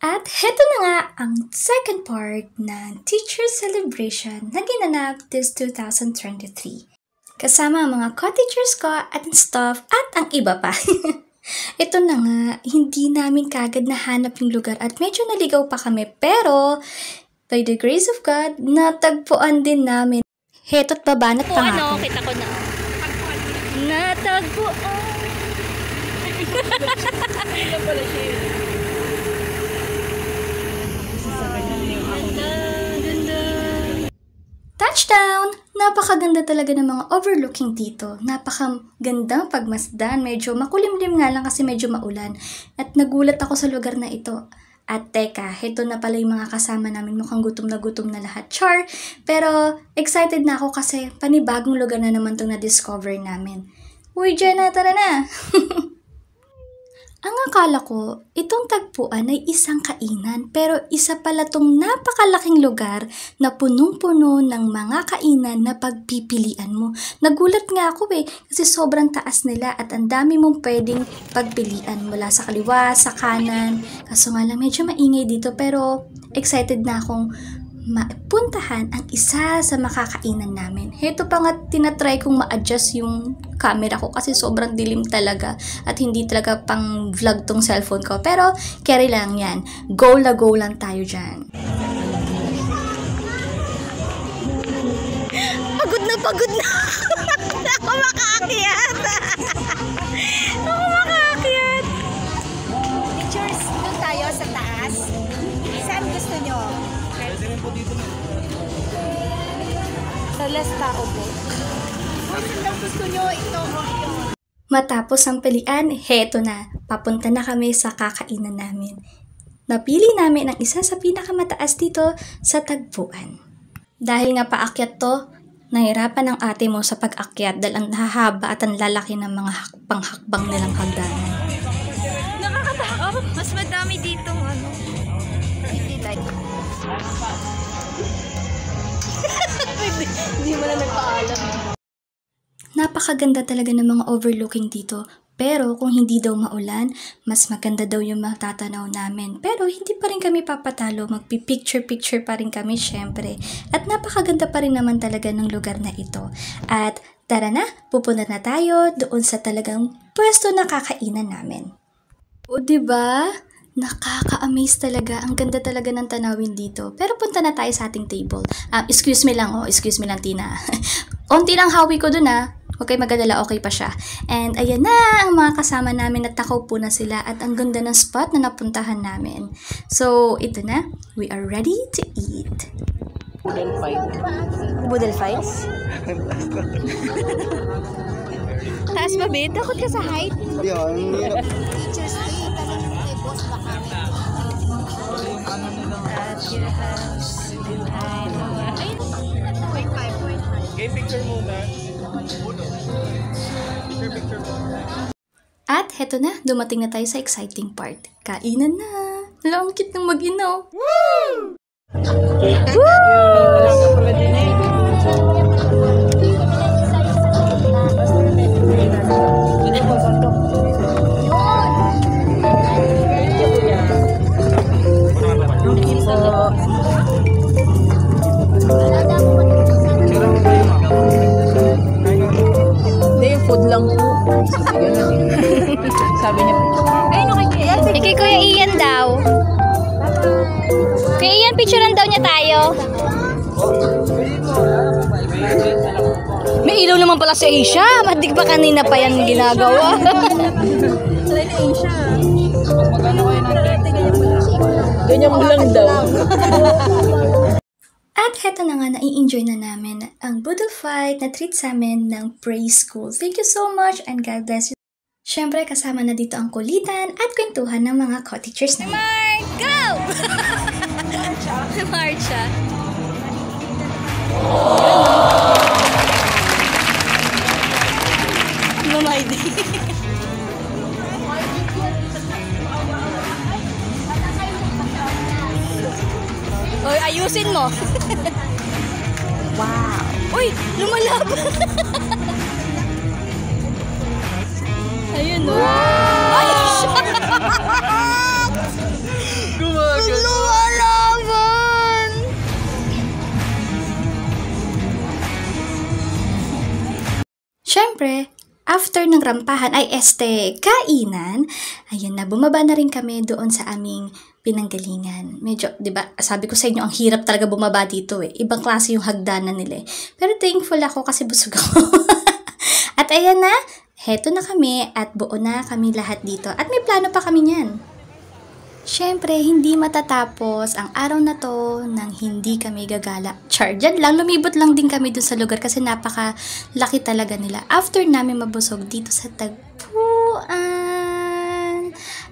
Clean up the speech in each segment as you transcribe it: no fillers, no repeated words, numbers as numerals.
At heto na nga ang second part ng Teacher Celebration na ginanap this 2023. Kasama ang mga co-teachers ko at staff at ang iba pa. Ito na nga, hindi namin kagad nahanap yung lugar at medyo naligaw pa kami, pero by the grace of God, natagpuan din namin. Heto't babanat pa nga ako. Kita ko na. Natagpuan. Hindi pala siya. Touchdown! Napakaganda talaga ng mga overlooking dito. Napakagandang pagmasdan. Medyo makulimlim nga lang kasi medyo maulan. At nagulat ako sa lugar na ito. At teka, heto na pala yung mga kasama namin. Mukhang gutom na lahat. Char! Pero excited na ako kasi panibagong lugar na naman itong na-discover namin. Uy, Jenna, tara na! Ang akala ko, itong tagpuan ay isang kainan, pero isa pala tong napakalaking lugar na punong-puno ng mga kainan na pagpipilian mo. Nagulat nga ako kasi sobrang taas nila at ang dami mong pwedeng pagpilian mula sa kaliwa, sa kanan. Kaso nga lang medyo maingay dito, pero excited na akong mapuntahan ang isa sa makakainan namin. Heto pa nga tinatry kong ma-adjust yung camera ko kasi sobrang dilim talaga at hindi talaga pang vlog tong cellphone ko. Pero carry lang yan. Go lang tayo dyan. Pagod na! Ako makaakyat! Pictures doon tayo sa taas. Saan gusto nyo? Sa last tao po. Kung gusto nyo ito o ito. Matapos ang pilian, heto na. Papunta na kami sa kakainan namin. Napili namin ang isa sa pinakamataas dito sa tagpuan. Dahil nga paakyat to, nahirapan ang ate mo sa pag-akyat dahil ang hahaba at ang lalaki ng mga hakbang nilang hagdanan. Nakakatakot. Mas madami dito. Hindi tayo. Hindi mo na nagpaalam. Napakaganda talaga ng mga overlooking dito. Pero kung hindi daw maulan, mas maganda daw yung matatanaw namin. Pero hindi pa rin kami papatalo, magpipicture-picture pa rin kami syempre. At napakaganda pa rin naman talaga ng lugar na ito. At tara na, pupunta na tayo doon sa talagang pwesto na kakainan namin. O diba? Nakaka-amaze talaga. Ang ganda talaga ng tanawin dito. Pero punta na tayo sa ating table. Excuse me lang Tina. Onti lang hawi ko dun Huwag kayo magalala, okay pa siya. And ayan na, ang mga kasama namin natakaw po na sila at ang ganda ng spot na napuntahan namin. So, ito na. We are ready to eat. Boodle fight. Boodle fights? Taas ba, babe? Takot ka sa height? Hindi ang hirap. Teachers Day, tanong mo kay boss baka. At your house. Okay, picture muna. At heto na, dumating na tayo sa exciting part. Kainan na! Hala, ang cute ng mag-ino! Woo! Food lang po. Sabi niya po. Kay Kuya Ian daw. Kuya Ian, picturean daw niya tayo. May ilaw naman pala si Asia. Madig pa kanina pa yan ginagawa. Salay na Asia. Ganyan mo lang daw. At heto na nga, nai-enjoy na namin ang Boodle Fight na treat sa amin ng Praise School. Thank you so much and God bless you. Siyempre, kasama na dito ang kulitan at kwentuhan ng mga co-teachers namin. Mark, go! Marcha. Mamaydi. Oy, ayusin mo. Wow! Uy! Lumalaban! Ayun o. Ay! Lumalaban! Siyempre, after ng rampahan ay kainan, ayan na, bumaba na rin kami doon sa aming pinanggalingan. Medyo, di ba, sabi ko sa inyo, ang hirap talaga bumaba dito eh. Ibang klase yung hagdanan nila eh. Pero thankful ako kasi busog ako. At ayan na, heto na kami at buo na kami lahat dito. At may plano pa kami niyan. Siyempre, hindi matatapos ang araw na to nang hindi kami gagala. Char, dyan lang, lumibot lang din kami dun sa lugar kasi napaka-laki talaga nila. After namin mabusog dito sa tagpuan.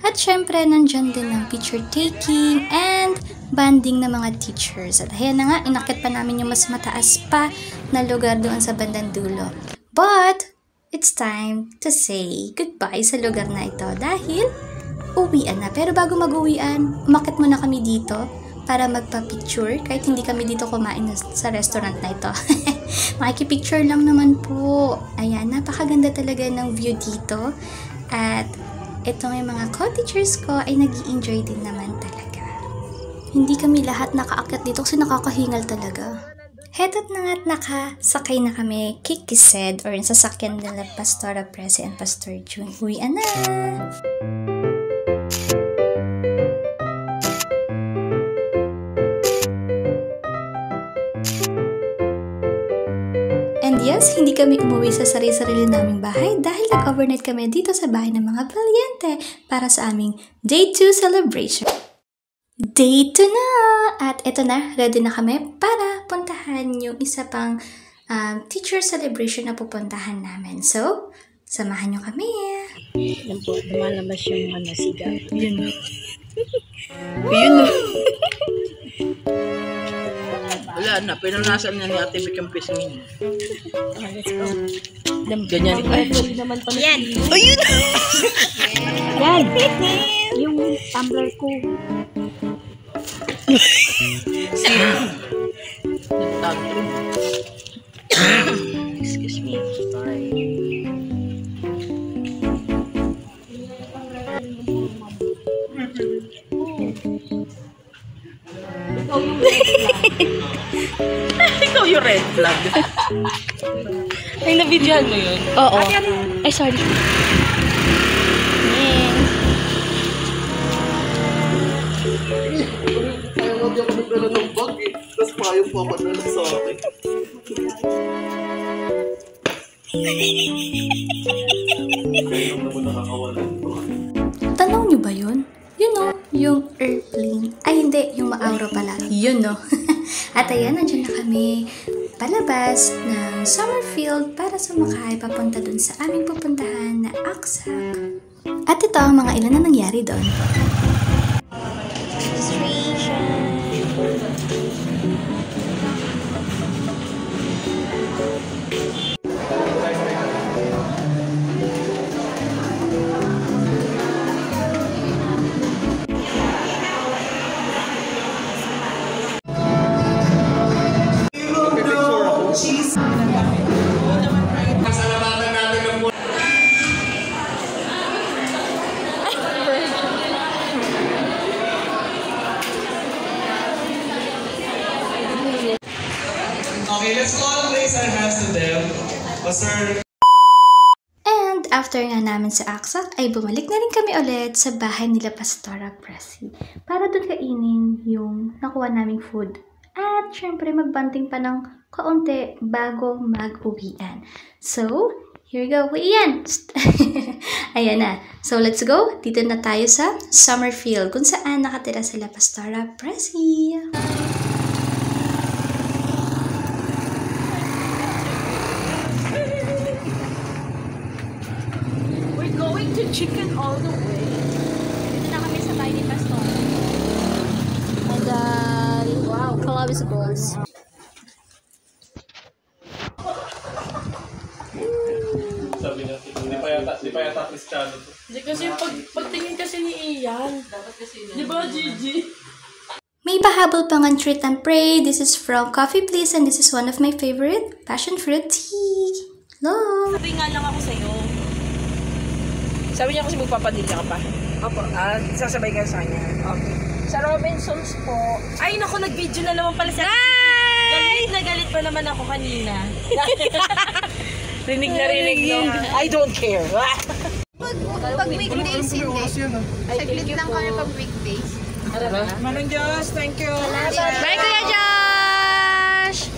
At siyempre, nandyan din ang picture taking and banding ng mga teachers. At ayan na nga, inakit pa namin yung mas mataas pa na lugar doon sa bandang dulo. But, it's time to say goodbye sa lugar na ito dahil uwian na. Pero bago mag-uwian, umakit muna kami dito para magpa-picture kahit hindi kami dito kumain sa restaurant na ito. Makikipicture lang naman po. Ayan, napakaganda talaga ng view dito. At itong yung mga cottagers ko ay nag-i-enjoy din naman talaga. Hindi kami lahat nakaakyat dito kasi nakakahingal talaga. Heto't na nga't nakasakay na kami kay Kised or yung sasakyan nila Pastora Presi and Pastor June. Uwian na! And yes, hindi kami umuwi sa sarili-sarili naming bahay dahil nag-overnight kami dito sa bahay ng mga Valiente para sa aming Day 2 celebration. Day 2 na! At eto na, ready na kami para puntahan yung isa pang teacher celebration na pupuntahan namin. So, samahan nyo kami. Yan po, lumalabas yung siga. Yun. Yun. Wala na, pinunasan na ni Ate Vic yung pisngin. Let's go. Ganyan. Naman pala. Yan! Ayun! Yan! Yung tumbler ko. Tantrum. Excuse me. Ikaw yung red flag. Ay, na-videohan mo yun? Oo. Ay, sorry. Kaya hindi ako nagdala ng bag eh. Tapos payong pa ako na sa akin. Kaya naman nakakawalan ko. Tanaw nyo ba yun? Yun o, yung airplane. Ay hindi, yung ma-aura pala. Yun o. At ayan, nandiyan na kami palabas ng Summerfield para sumakay papunta dun sa aming pupuntahan na Aksak. At ito ang mga ilan na nangyari doon. Okay, let's all raise our hands to them. Pastor. And after nga namin sa Aksak, ay bumalik na rin kami ulit sa bahay nila Pastora Presi para doon kainin yung nakuha naming food. At syempre magbanding pa ng kaunti bago mag-uwian. So, here we go. Uwian! Ayan na. So, let's go. Dito na tayo sa Summerfield kung saan nakatira sila Pastora Presi. We're going to Chicken all the way. Dito na kami sa bahay ni Pastor. And wow, Columbus Goals. Sabi niya, di pa yata Cristiano to. Hindi kasi pagtingin kasi ni Ian. Di ba, Gigi? May Pahabol pa ng treat and pray. This is from Coffee Please and this is one of my favorite, passion fruit tea. Hello! Sabi nga lang ako sa'yo. Sabi niya kasi magpapadilya ka pa. Opo. Sasabay ka sa kanya. Okay. Sa Robinsons po. Ay, naku, nag-video na naman pala sa... Galit na galit pa naman ako kanina. Rinig na rinig, no? I don't care. Pag weekdays, hindi. Saglit lang kami pag weekdays. Manong Diyos, thank you. Bye, Kuya Josh!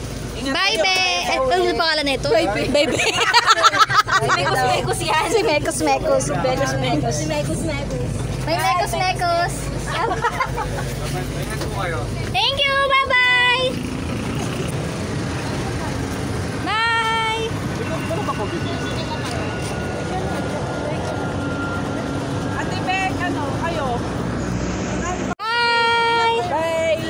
Bye, Be! Ano yung pangalan nito? Bye, Be. Bye, Be. Mekos-mekos yan. Si Mekos Mekos. Mekos-mekos. Si Mekos-mekos. May Mekos Mekos. Thank you! Bye-bye! Bye! Ate Beck, ano, kayo? Bye! Bye!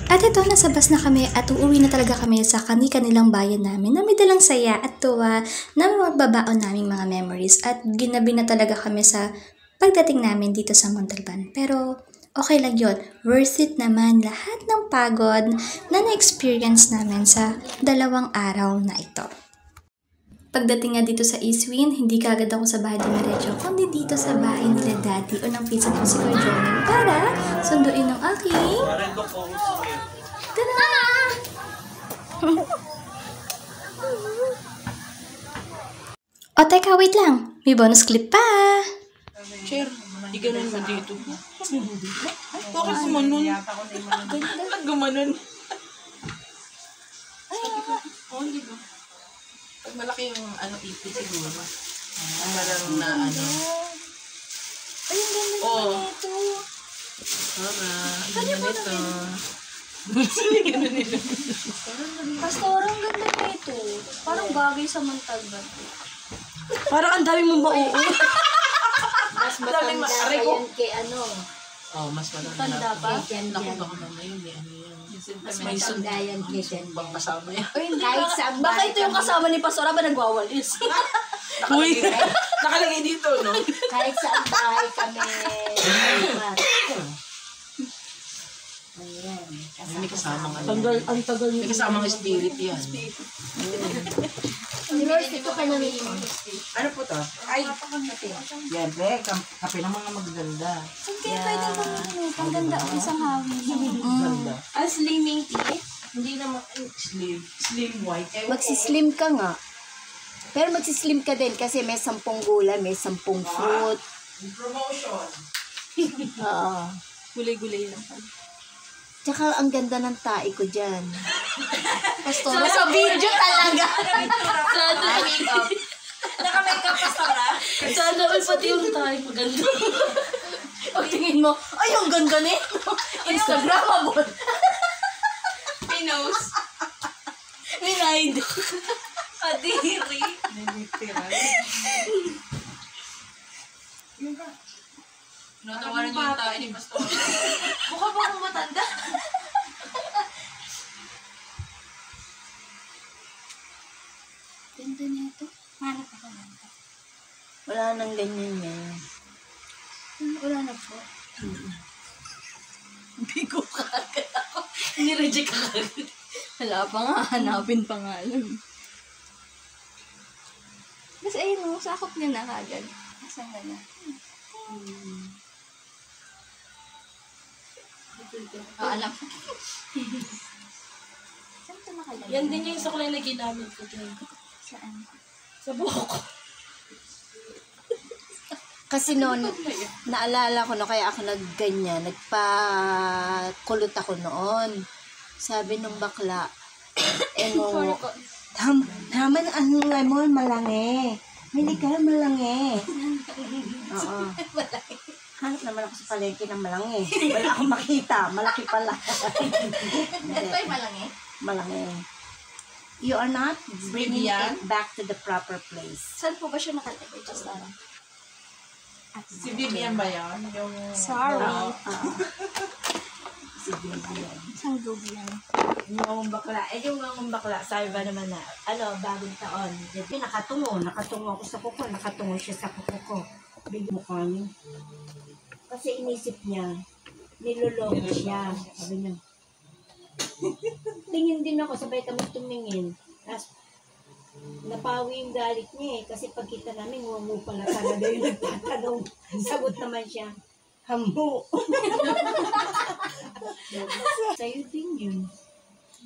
At ito, nasa bus na kami at uuwi na talaga kami sa kanilang bayan namin na may dalang saya at tuwa na magbabaon naming mga memories at ginabi na talaga kami sa pagdating namin dito sa Montalban. Pero okay lang yun. Worth it naman lahat ng pagod na na-experience namin sa 2 araw na ito. Pagdating nga dito sa Eastwind, hindi kagad ako sa bahay ni Marecho, kundi dito sa bahay nila Daddy o ng pizza ko si Kuya Jonel para sunduin ng aking... Tada! O teka, wait lang. May bonus clip pa. Chair, di ganun ba dito? Bakit gumanon? Bakit gumanon? Oo, hindi ba? Pag malaki yung ipit siguro. Parang na ano. Ay, ang ganda Oo. naman ito. Ganun nito. Pastor, ang ganda na ito. Parang bagay sa Montalban. Parang ang dami mong mauo. Mas matanda pa yan kay ano. Oh, mas Tanda ba? Naku, baka mamaya yun. Ano yan? Mas matanda yan kay Jen. Bang kasama yan. Kahit saan Baka bahay ito yung kami. kasama ni Pastor ba nagwawalis? Nakalagay dito, no? Kahit saan bahay kami. Ayan. May kasamang ano. Ang tagal May kasamang spirit yan. Ito ka namin. Ano po to? Ay, yan, be. Kape ng mga magaganda. Kaya pwede bang paganda o isang hawin? Ganda. slimming tea. Hindi naman... Slim white. Magsislim ka nga. Pero magsislim ka din kasi may 10 gulay, may 10 fruit. Promotion. Oo. Gulay-gulay lang. Tsaka ang ganda ng tae ko dyan. Pastor, sa video talaga. Naka-makeup. Naka-makeup pa Sara. Sana all pati yung tayo maganda. Pag tingin mo, ay, ang ganda nito. Instagramable. Pinos. Minaydo. Adiri. Natawarin niyo yung tayo ni Pastor. Mukha ba akong matanda? Ganda nito. Hanap ako nito. Wala nang ganyan ngayon. Wala na po. Bigo ka agad ako. Nireject ka agad. Wala pa nga, hanapin pa nga lang. Kasi ayun mo, sakop niya na kagad. Saan ka na? Alam. Saan ito nakalagay? Yan din yung suklay na ginamit ko dyan. Saan? Sa buhok ko. Kasi noon, naalala ko na kaya ako nagganyan, nagpakulot ako noon. Sabi nung bakla, tama na ang lemon, malangi. Hindi ka malangi. Oo. Hanap naman ako sa palengke ng malangi. Wala akong makita, malaki pala. Ito ay malangi? Malangi. You are not bringing Vivian? it back to the proper place. Saan po ba siya nakalagay? Just lang. Si Vivian ba yan? Yung... Sorry. Si Vivian. Saan gobi yan? Yung bakla. Yung bakla, sabi ba naman na, bagong taon. Nakatungo ako sa kuko. Nakatungo siya sa kuko ko. Bigyan mo kami. Kasi inisip niya, niloloko siya. Sabi niya, tingin din ako, sabay kami tumingin. Tapos, napawi yung galit niya eh. Kasi pagkita namin, huwag pala talaga yung nagtatanong. Sagot naman siya, hamo. Sa'yo din yun.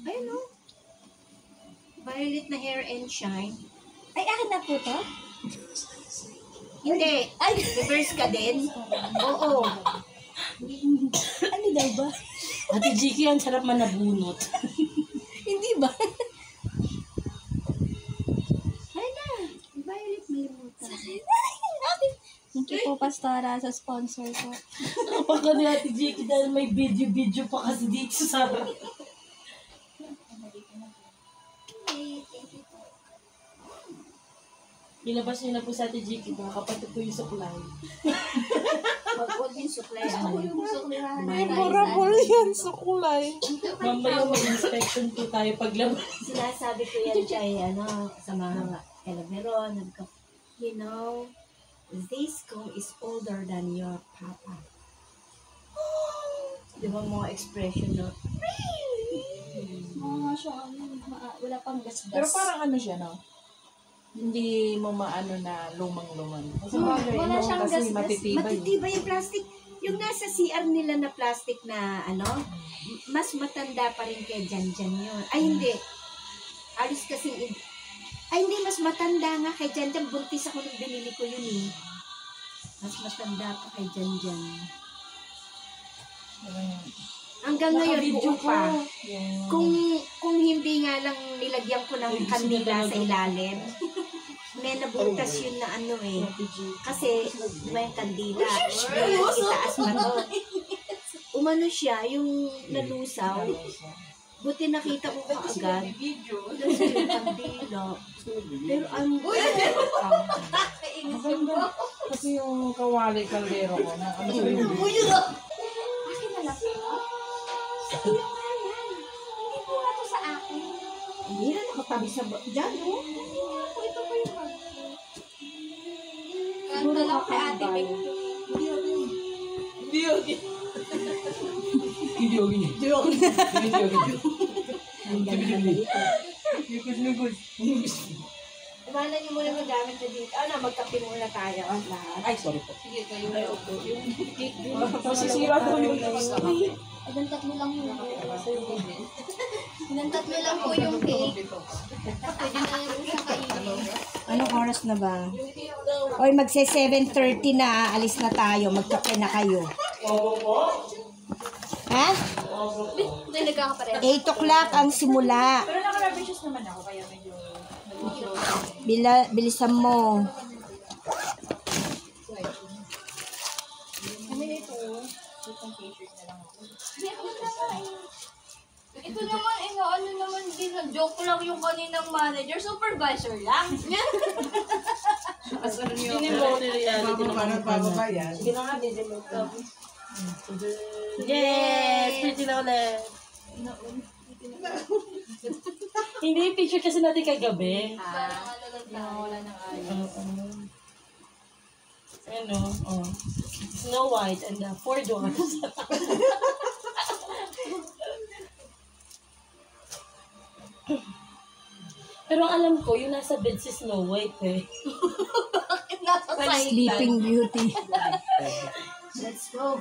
Ayun o. Violet na hair and shine. Ay, akin na po to? Hindi. Ay, reverse ka din? Oo. Ano daw ba? Ate Jiki, ang sarap man nabunot. Hindi ba? Ay na. Violet may muta. Thank you po, Pastora, sa sponsor ko. Kapag ni Ate Jiki, dahil may video pa kasi dito sa... Ilabas niyo na po sa Ate Jiki, mga kapatid ko yung supply. Pag-od yung supply. Memorable yan sa kulay. Mamaya may inspection po tayo paglabas. Sinasabi ko yan kay, sa mga Meron. You know, this comb is older than your papa. Di ba mga expression na, Oo, siya, wala pang gasgas. Pero parang ano siya, no? Hindi mo maano na lumang-luman. Kasi bagay, wala no? siyang Kasi gas-gas. matitibay. matitibay yung plastic. Yung nasa CR nila na plastic na, mas matanda pa rin kay Janjan yun. Ay, hindi. Alis kasi, hindi, mas matanda nga kay Janjan. Buntis ako nung binili ko yun eh. Mas matanda pa kay Janjan. Hanggang ngayon, buo pa. Kung hindi nga lang nilagyan ko ng kandila sa ilalim, may nabutas yun na kasi, di ba yung kandila, itaas pa to. Umano siya, yung nalusaw, buti nakita ko kaagad. Doon sa yung kandila. Pero Maganda. Kasi yung kawali kaldero ko. Ano sa yun? Akin na lang po. Hindi po nga to sa akin. hindi na nakatabi sa dyan, no? Ito po yung ganda lang kay Ate Vic. Iwanan niyo muna magamit na dito. Magkape muna tayo. Lahat. Ay, sorry po. Sige, kayo na upo. Masisira daw yung... Ilang tatlo lang yung Ilang tatlo lang po yung cake. Pwede na yung isa kainin. Anong oras na ba? Oy, magse 7:30 na. Aalis na tayo. Magkape na kayo. Ha? Hindi, nagkakapareha. 8 o'clock ang simula. Pero naka-rubber naman ako, kaya medyo... Bilisan mo. Ito naman, ano naman din, joke lang yung kaninang manager, supervisor lang. Hindi mo reality naman. Pababayan. Hindi na nga, hindi mo. Yes! Pretty na ulit. Hindi, picture kasi natin kagabi. Wala nang ayos. Ano, Snow White and the 4 doors. Pero ang alam ko, yung nasa bed si Snow White eh. Sleeping Beauty. Let's go.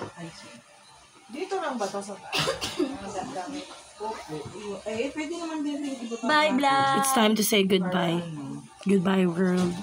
Dito lang ba ito sa pwede naman din yung iba. Bye, vlog! It's time to say goodbye. Goodbye, world.